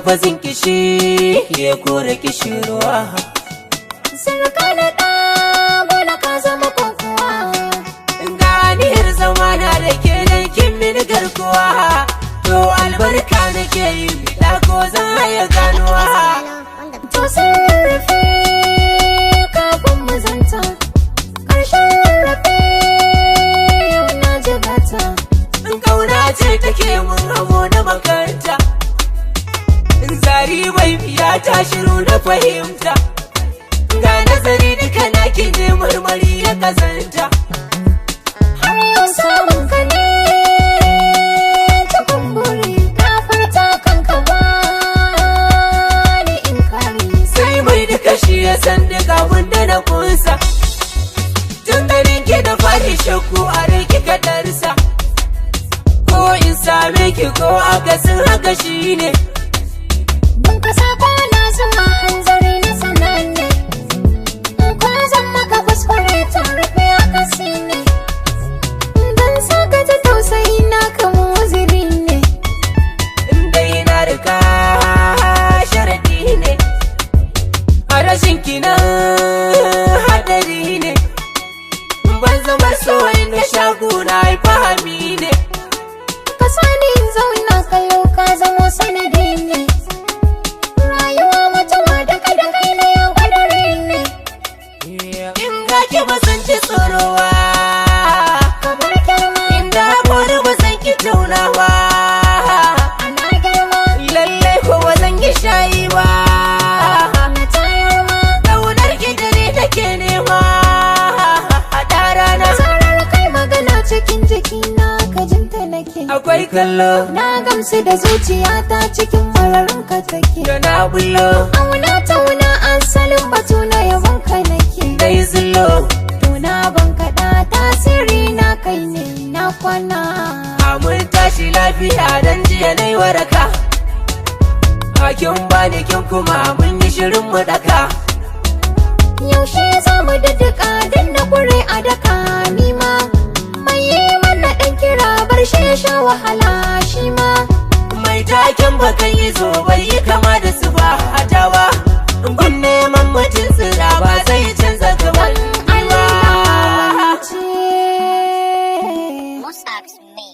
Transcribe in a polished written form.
lafazin kishi ya kore kishirwa. Sarka da ɗa bola ka zama kokowa. Ganiyar zamana da ke dan kin mini garkuwa. To albarka nake yi bida ko zan haya ganuwa. To sun rarrafe kafin mu zanta, ƙarshen rarrafe yau na jigata. Kauna ce take mun hamo na makaranta. Zari bai biya ta shiru na fahimta. Ga nazari duka na ne marmari ya kazanta. Har yau samun ka ne cikin buri, ka furta kanka ba ni in kare. Sai mai duka shi ya san duk abin da na kunsa. Tun ganin ki da fari shakku a rai kika darsa. Ko in same ki ko akasin haka shi ne. Ban ka sako na zuwa hanzari na sananne, in ko zan maka kuskure ta rufe akasi ne. Ban saka ta tausayi na kama wuziri ne. Inda yana rika sharadi ne. A rashin kinan hadari ne. Ban zama so inda shaguna fahami ne. Ka sani in zauna kallo ka zama sanadi ne. Rayuwa mutuwa da kai na yau kadari ne. In ga ki ba san ci tsorowa. Kamar girma Inda haƙori ba san ki taunawa. ana girma Lallai ko ba zan yi shayi ba. na tayar ma. Ƙaunar ki dare take nema. Haɗa rana Zarar kai magana cikin jikina ka jinta nake. akwai kallo Na gamsu da zuciyata cikin mararin ka take. da na bullo. Auna tauna asalin batu na yabon ka nake. Dai zullo Tuna ban kaɗa tasiri na kai ne na kwana. mun tashi lafiya dan jiya nai waraka. Hakin bani kin kuma mun yi shirin mu daka. Yaushe za mu daddaka dan na kure a daka nima. Mai yi mana ɗan kira bar shi ya sha wahala shi ma. Mai taken bakan yi zo bai yi kama da su ba hatawa. Gun neman mutum tsira ba zai canza gaban Allah ba. ce. Mossack's me.